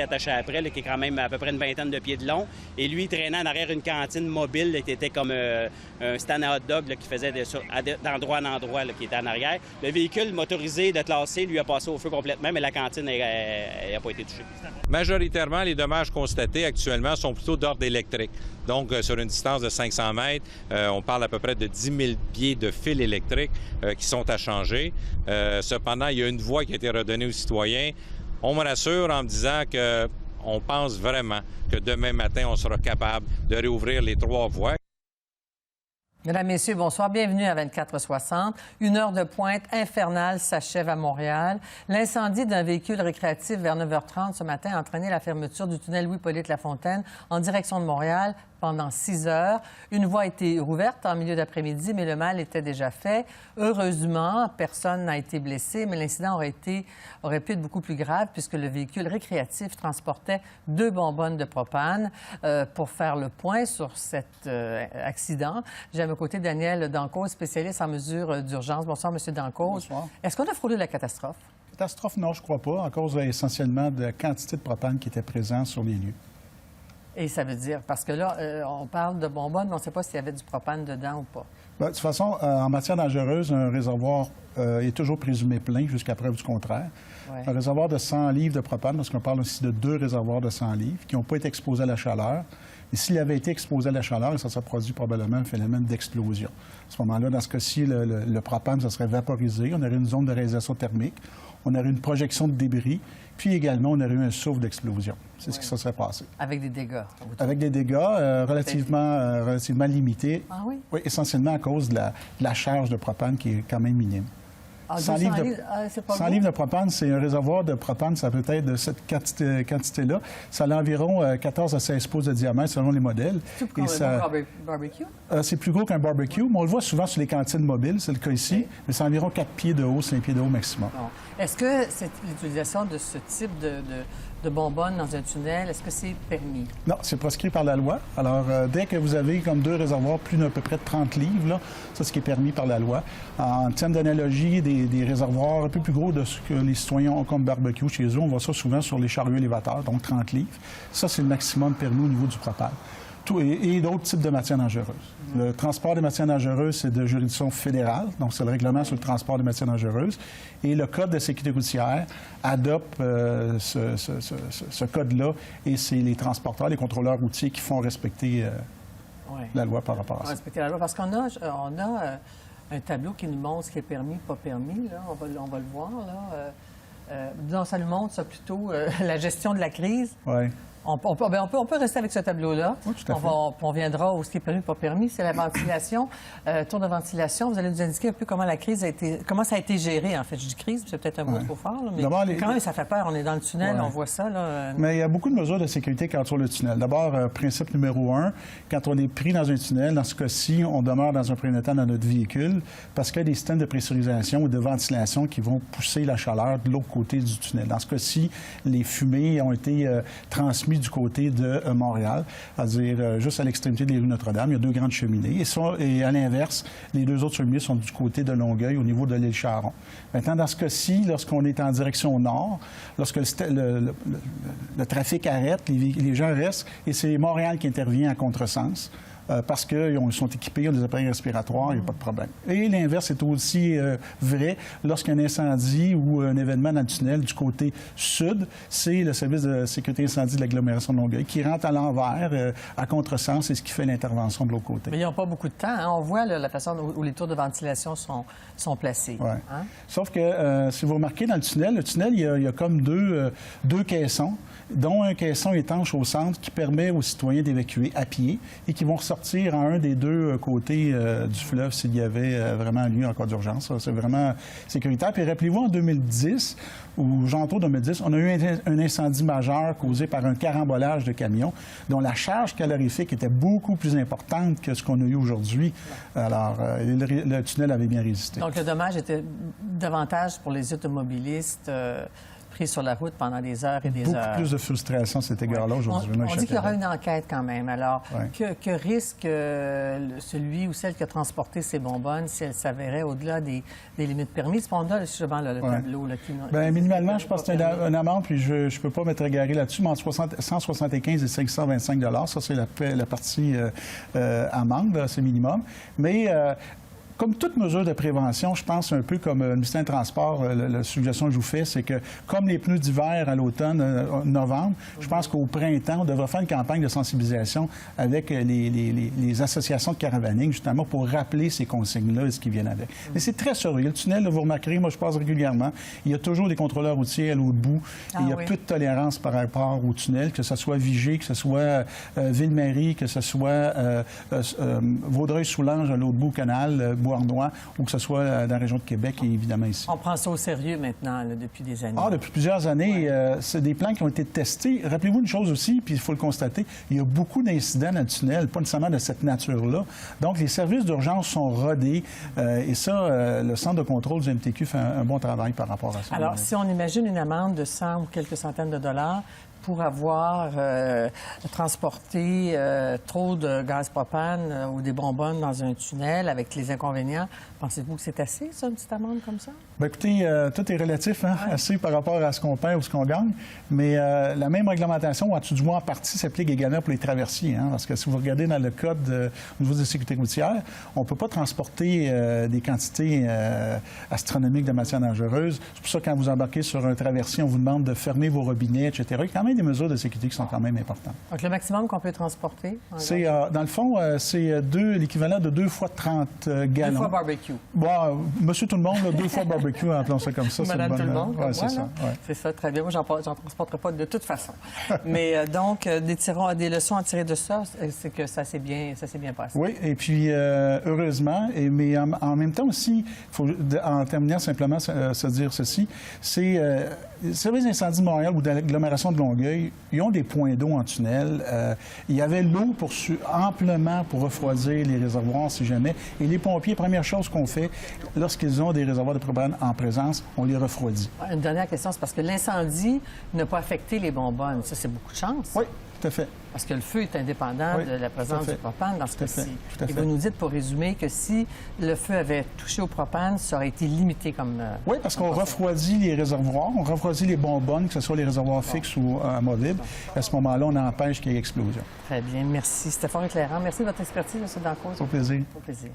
attaché après, là, qui est quand même à peu près une vingtaine de pieds de long. Et lui, il traînait en arrière une cantine mobile là, qui était comme un stand à hot dog là, qui faisait d'endroit en endroit, là, qui était en arrière. Le véhicule motorisé de classé, lui, a passé au feu complètement, mais la cantine n'a pas été touchée. Majoritairement, les dommages constatés actuellement sont plutôt d'ordre électrique. Donc, sur une distance de 500 mètres, on parle à peu près de 10 000 pieds de fils électriques qui sont à changer. Cependant, il y a une voie qui a été redonnée aux citoyens. On me rassure en me disant qu'on pense vraiment que demain matin, on sera capable de réouvrir les 3 voies. Mesdames, Messieurs, bonsoir. Bienvenue à 24/60. Une heure de pointe infernale s'achève à Montréal. L'incendie d'un véhicule récréatif vers 9h30 ce matin a entraîné la fermeture du tunnel Louis-Polyte-Lafontaine en direction de Montréal pendant 6 heures. Une voie a été rouverte en milieu d'après-midi, mais le mal était déjà fait. Heureusement, personne n'a été blessé, mais l'incident aurait pu être beaucoup plus grave puisque le véhicule récréatif transportait 2 bonbonnes de propane. Pour faire le point sur cet accident, j'ai à mes côtés Daniel Dancause, spécialiste en mesures d'urgence. Bonsoir, M. Dancause. Bonsoir. Est-ce qu'on a frôlé la catastrophe? Catastrophe, non, je ne crois pas, à cause essentiellement de la quantité de propane qui était présente sur les lieux. Et ça veut dire, parce que là, on parle de bonbonnes, mais on ne sait pas s'il y avait du propane dedans ou pas. Bien, de toute façon, en matière dangereuse, un réservoir est toujours présumé plein jusqu'à preuve du contraire. Ouais. Un réservoir de 100 livres de propane, parce qu'on parle aussi de 2 réservoirs de 100 livres qui n'ont pas été exposés à la chaleur. Et s'il avait été exposé à la chaleur, ça serait produit probablement un phénomène d'explosion. À ce moment-là, dans ce cas-ci, le propane, ça serait vaporisé. On aurait une zone de réalisation thermique. On aurait une projection de débris. Puis également, on aurait eu un souffle d'explosion. C'est ce qui se serait passé. Avec des dégâts? Avec des dégâts relativement limités. Ah oui? Oui, essentiellement à cause de la charge de propane qui est quand même minime. 100 livres de propane, c'est un réservoir de propane, ça peut être de cette quantité-là. Ça a environ 14 à 16 pouces de diamètre selon les modèles. C'est plus gros qu'un barbecue? C'est plus gros qu'un barbecue, mais on le voit souvent sur les cantines mobiles, c'est le cas ici. Oui. Mais c'est environ 4 pieds de haut, 5 pieds de haut maximum. Est-ce que l'utilisation de ce type de bonbonnes dans un tunnel, est-ce que c'est permis? Non, c'est proscrit par la loi. Alors, dès que vous avez comme 2 réservoirs plus d'à peu près de 30 livres, là, ça, c'est ce qui est permis par la loi. En termes d'analogie, des réservoirs un peu plus gros de ce que les citoyens ont comme barbecue chez eux, on voit ça souvent sur les chariots élévateurs, donc 30 livres. Ça, c'est le maximum permis au niveau du propane. Et d'autres types de matières dangereuses. Le transport des matières dangereuses, c'est de juridiction fédérale, donc c'est le règlement sur le transport des matières dangereuses. Et le Code de sécurité routière adopte ce code-là, et c'est les transporteurs, les contrôleurs routiers qui font respecter la loi par rapport à ça. Respecter la loi, parce qu'on a un tableau qui nous montre ce qui est permis, pas permis. Là. On va le voir. Là. Disons, ça nous montre ça plutôt la gestion de la crise. Oui. On peut rester avec ce tableau-là. Oui, tout à fait. On viendra au ce qui est permis, pas permis. C'est la ventilation. Tour de ventilation, vous allez nous indiquer un peu comment la crise a été... Comment ça a été géré, en fait. Je dis crise, c'est peut-être un mot trop fort, là, mais quand même, ça fait peur. On est dans le tunnel, on voit ça. Là. Mais il y a beaucoup de mesures de sécurité qui entourent le tunnel. D'abord, principe numéro 1, quand on est pris dans un tunnel, dans ce cas-ci, on demeure dans un premier temps dans notre véhicule parce qu'il y a des systèmes de pressurisation ou de ventilation qui vont pousser la chaleur de l'autre côté du tunnel. Dans ce cas-ci, les fumées ont été transmises du côté de Montréal, c'est-à-dire juste à l'extrémité des rues Notre-Dame. Il y a 2 grandes cheminées. Et à l'inverse, les 2 autres cheminées sont du côté de Longueuil, au niveau de l'île Charon. Maintenant, dans ce cas-ci, lorsqu'on est en direction nord, lorsque le trafic arrête, les gens restent, et c'est Montréal qui intervient en contresens. Parce qu'ils sont équipés, ils ont des appareils respiratoires, il n'y a pas de problème. Et l'inverse est aussi vrai lorsqu'il y a un incendie ou un événement dans le tunnel du côté sud. C'est le service de sécurité incendie de l'agglomération de Longueuil qui rentre à l'envers, à contresens, et ce qui fait l'intervention de l'autre côté. Mais ils n'ont pas beaucoup de temps. Hein? On voit là, la façon où les tours de ventilation sont placés. Ouais. Hein? Sauf que, si vous remarquez, dans le tunnel, il y a comme deux caissons, dont un caisson étanche au centre qui permet aux citoyens d'évacuer à pied et qui vont ressortir à un des 2 côtés du fleuve s'il y avait vraiment lieu en cas d'urgence. C'est vraiment sécuritaire. Puis rappelez-vous, en 2010, ou janvier 2010, on a eu un incendie majeur causé par un carambolage de camions dont la charge calorifique était beaucoup plus importante que ce qu'on a eu aujourd'hui. Alors, le tunnel avait bien résisté. Donc, le dommage était davantage pour les automobilistes pris sur la route pendant des heures et des heures. Beaucoup plus de frustration à cet égard-là aujourd'hui. On dit qu'il y aura une enquête quand même. Alors, ouais. que risque celui ou celle qui a transporté ces bonbonnes si elle s'avérait au-delà des limites permises? On a justement le tableau. Là, bien, minimalement, je pense que c'est une amende, puis je ne peux pas m'être égaré là-dessus, mais entre 175 et 525 $. Ça, c'est la partie amende, c'est minimum. Mais comme toute mesure de prévention, je pense un peu comme le ministère des Transports, la suggestion que je vous fais, c'est que comme les pneus d'hiver à l'automne, novembre, je pense qu'au printemps, on devrait faire une campagne de sensibilisation avec les associations de caravaning, justement, pour rappeler ces consignes-là et ce qui vient avec. Mais c'est très sérieux. Le tunnel, là, vous remarquerez, moi, je passe régulièrement, il y a toujours des contrôleurs routiers à l'autre bout. Et il y a peu de tolérance par rapport au tunnel, que ce soit Vigée, que ce soit Ville-Marie, que ce soit Vaudreuil-Soulanges à l'autre bout, canal, Beauharnois, ou que ce soit dans la région de Québec et évidemment ici. On prend ça au sérieux maintenant, là, depuis des années. Ah, depuis plusieurs années. C'est des plans qui ont été testés. Rappelez-vous une chose aussi, puis il faut le constater, il y a beaucoup d'incidents dans le tunnel, pas nécessairement de cette nature-là. Donc, les services d'urgence sont rodés et ça, le centre de contrôle du MTQ fait un bon travail par rapport à ça. Alors, si on imagine une amende de 100 ou quelques centaines de dollars pour avoir transporté trop de gaz propane ou des bonbonnes dans un tunnel avec les inconvénients, pensez-vous que c'est assez, ça, une petite amende comme ça? Bien, écoutez, tout est relatif, hein? Assez par rapport à ce qu'on perd ou ce qu'on gagne. Mais la même réglementation, en tout du moins en partie, s'applique également pour les traversiers. Hein? Parce que si vous regardez dans le code au niveau de la sécurité routière, on ne peut pas transporter des quantités astronomiques de matières dangereuses. C'est pour ça que quand vous embarquez sur un traversier, on vous demande de fermer vos robinets, etc. Il y a quand même des mesures de sécurité qui sont quand même importantes. Donc, le maximum qu'on peut transporter? C'est, dans le fond, c'est l'équivalent de 2 fois 30 gallons. 2 fois barbecue. Bon, monsieur tout le monde, 2 fois barbecue, appelons ça comme ça. Madame tout le monde, ouais, c'est ça. Ouais. C'est ça, très bien. Moi, j'en transporterai pas de toute façon. Mais donc, des leçons à tirer de ça, c'est que ça s'est bien passé. Oui, et puis, heureusement, mais en même temps aussi, il faut, en terminant simplement, se dire ceci, c'est le service d'incendie de Montréal ou de l'agglomération de Longueuil, ils ont des points d'eau en tunnel. Il y avait l'eau amplement pour refroidir les réservoirs, si jamais. Et les pompiers, première chose qu'on fait, lorsqu'ils ont des réservoirs de propane en présence, on les refroidit. Une dernière question, c'est parce que l'incendie n'a pas affecté les bonbonnes. Ça, c'est beaucoup de chance. Oui, tout à fait. Parce que le feu est indépendant de la présence du propane dans ce cas-ci. Et vous nous dites, pour résumer, que si le feu avait touché au propane, ça aurait été limité comme... Oui, parce qu'on refroidit les réservoirs, on refroidit les bonbonnes, que ce soit les réservoirs fixes ou amovibles. À ce moment-là, on empêche qu'il y ait explosion. Très bien. Merci. C'était fort éclairant. Merci de votre expertise, M. Dancause. Au plaisir. Au plaisir.